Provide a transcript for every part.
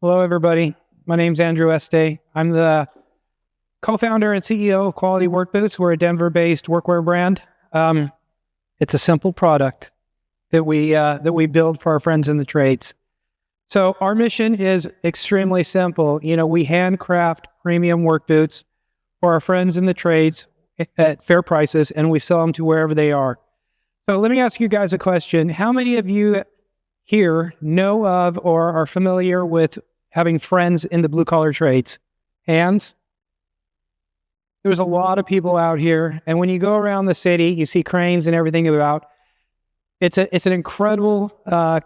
Hello, everybody. My name's Andrew Este. I'm the co-founder and CEO of QLTY Work Boots. We're a Denver-based workwear brand. It's a simple product that we build for our friends in the trades. So our mission is extremely simple. We handcraft premium work boots for our friends in the trades at fair prices, and we sell them to wherever they are. So let me ask you guys a question. How many of you here know of or are familiar with having friends in the blue-collar trades? Hands? There's a lot of people out here, and when you go around the city, you see cranes and everything about. It's an incredible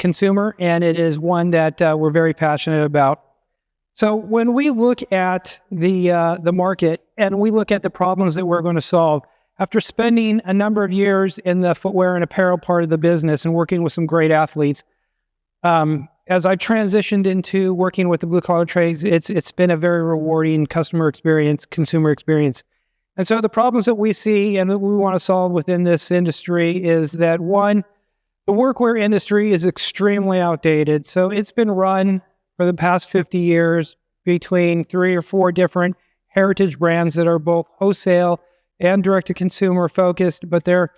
consumer, and it is one that we're very passionate about. So when we look at the market and we look at the problems that we're going to solve, after spending a number of years in the footwear and apparel part of the business and working with some great athletes, as I transitioned into working with the blue-collar trades, it's been a very rewarding customer experience, consumer experience. And so the problems that we see and that we want to solve within this industry is that, one, the workwear industry is extremely outdated. So it's been run for the past 50 years between 3 or 4 different heritage brands that are both wholesale and direct-to-consumer focused, but they're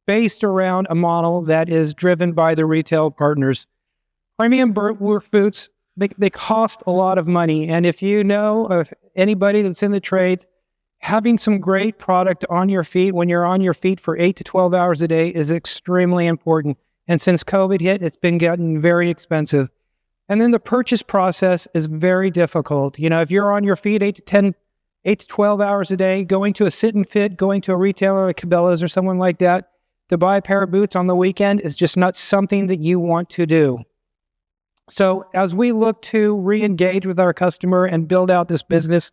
based around a model that is driven by the retail partners. Premium work boots, they cost a lot of money. And if you know of anybody that's in the trades, having some great product on your feet when you're on your feet for 8 to 12 hours a day is extremely important. And since COVID hit, it's been getting very expensive. And then the purchase process is very difficult. If you're on your feet 8 to 12 hours a day, going to a sit and fit, going to a retailer like Cabela's or someone like that, to buy a pair of boots on the weekend is just not something that you want to do. So as we look to re-engage with our customer and build out this business,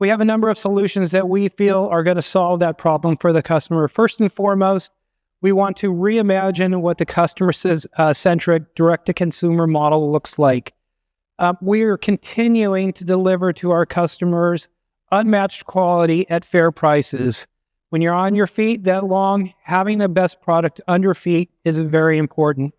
we have a number of solutions that we feel are going to solve that problem for the customer. First and foremost, we want to reimagine what the customer-centric direct-to-consumer model looks like. We are continuing to deliver to our customers unmatched quality at fair prices. When you're on your feet that long, having the best product under feet is very important.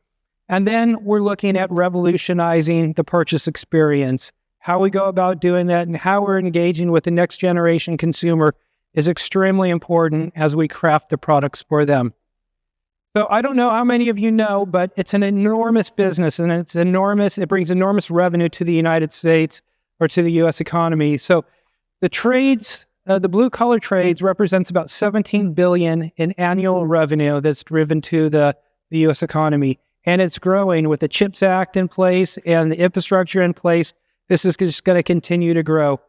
And then we're looking at revolutionizing the purchase experience. How we go about doing that and how we're engaging with the next generation consumer is extremely important as we craft the products for them. So I don't know how many of you know, but it's an enormous business and it brings enormous revenue to the United States or to the U.S. economy. So the trades, the blue-collar trades represents about $17 billion in annual revenue that's driven to the U.S. economy. And it's growing with the CHIPS Act in place and the infrastructure in place. This is just going to continue to grow.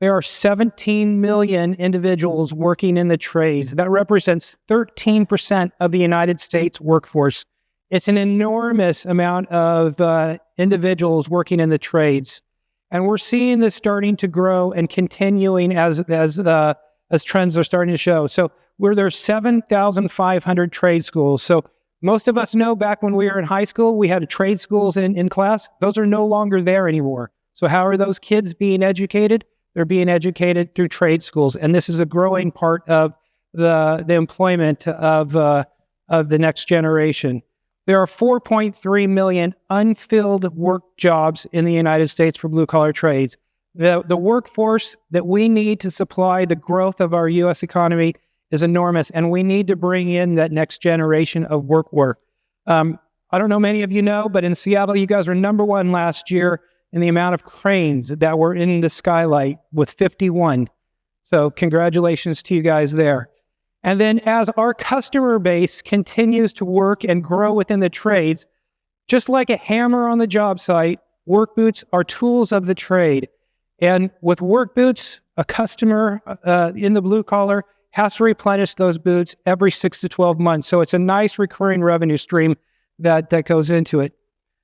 There are 17 million individuals working in the trades. That represents 13% of the United States workforce. It's an enormous amount of individuals working in the trades. And we're seeing this starting to grow and continuing as trends are starting to show. So there's 7,500 trade schools. So most of us know back when we were in high school, we had trade schools in class. Those are no longer there anymore. So how are those kids being educated? They're being educated through trade schools. And this is a growing part of the employment of the next generation. There are 4.3 million unfilled work jobs in the United States for blue-collar trades. The workforce that we need to supply the growth of our U.S. economy is enormous, and we need to bring in that next generation of workwear. I don't know many of you know, but in Seattle, you guys were number 1 last year in the amount of cranes that were in the skylight with 51. So congratulations to you guys there. And then as our customer base continues to work and grow within the trades, just like a hammer on the job site, work boots are tools of the trade. And with work boots, a customer in the blue collar has to replenish those boots every 6 to 12 months. So it's a nice recurring revenue stream that goes into it.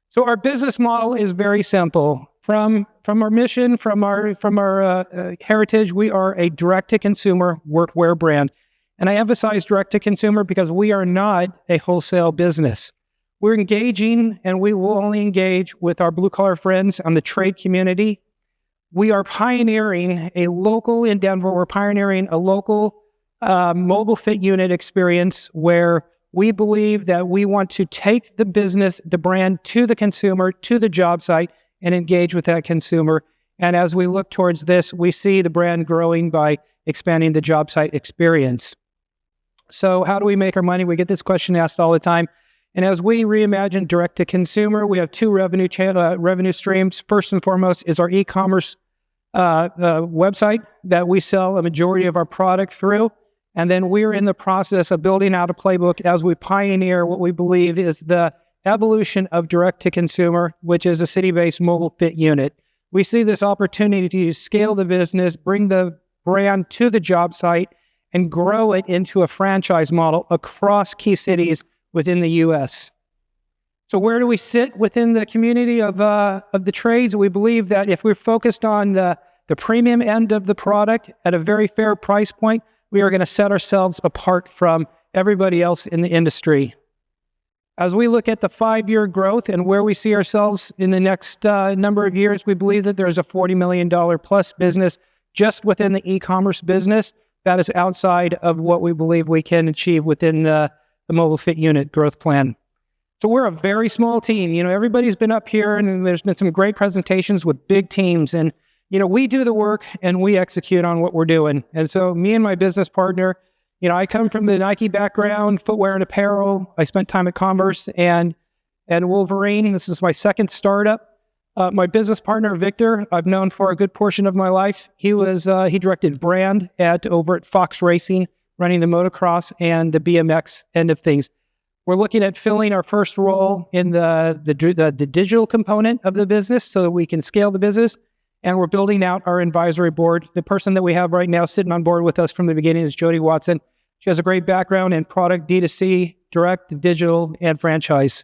So our business model is very simple. From our mission, from our heritage, we are a direct-to-consumer workwear brand. And I emphasize direct-to-consumer because we are not a wholesale business. We're engaging, and we will only engage with our blue-collar friends on the trade community. We are pioneering in Denver, we're pioneering a local mobile fit unit experience where we believe that we want to take the business, the brand, to the consumer, to the job site, and engage with that consumer. And as we look towards this, we see the brand growing by expanding the job site experience. So how do we make our money? We get this question asked all the time. And as we reimagine direct-to-consumer, we have two revenue streams. First and foremost is our e-commerce website that we sell a majority of our product through. And then we're in the process of building out a playbook as we pioneer what we believe is the evolution of direct-to-consumer, which is a city-based mobile fit unit. We see this opportunity to scale the business, bring the brand to the job site, and grow it into a franchise model across key cities within the U.S. So where do we sit within the community of the trades? We believe that if we're focused on the premium end of the product at a very fair price point, we are going to set ourselves apart from everybody else in the industry. As we look at the 5-year growth and where we see ourselves in the next number of years, we believe that there's a $40 million plus business just within the e-commerce business that is outside of what we believe we can achieve within the mobile fit unit growth plan. So we're a very small team. You know, everybody's been up here and there's been some great presentations with big teams. And, you know, we do the work and we execute on what we're doing. And so me and my business partner, you know, I come from the Nike background, footwear and apparel. I spent time at Commerce and Wolverine. This is my second startup. My business partner, Victor, I've known for a good portion of my life. He directed brand over at Fox Racing, running the motocross and the BMX end of things. We're looking at filling our first role in the digital component of the business so that we can scale the business. And we're building out our advisory board. The person that we have right now sitting on board with us from the beginning is Jody Watson. She has a great background in product, D2C, direct, digital, and franchise.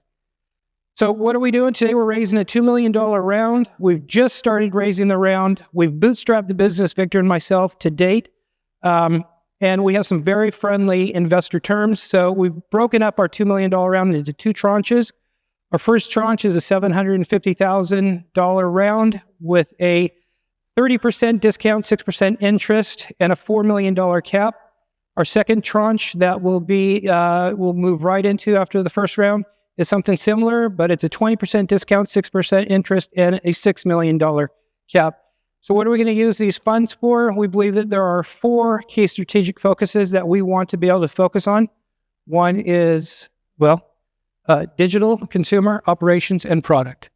So what are we doing today? We're raising a $2 million round. We've just started raising the round. We've bootstrapped the business, Victor and myself, to date. And we have some very friendly investor terms. So we've broken up our $2 million round into two tranches. Our first tranche is a $750,000 round with a 30% discount, 6% interest, and a $4 million cap. Our second tranche that we'll move right into after the first round is something similar, but it's a 20% discount, 6% interest, and a $6 million cap. So what are we going to use these funds for? We believe that there are 4 key strategic focuses that we want to be able to focus on. One is, digital, consumer, operations, and product.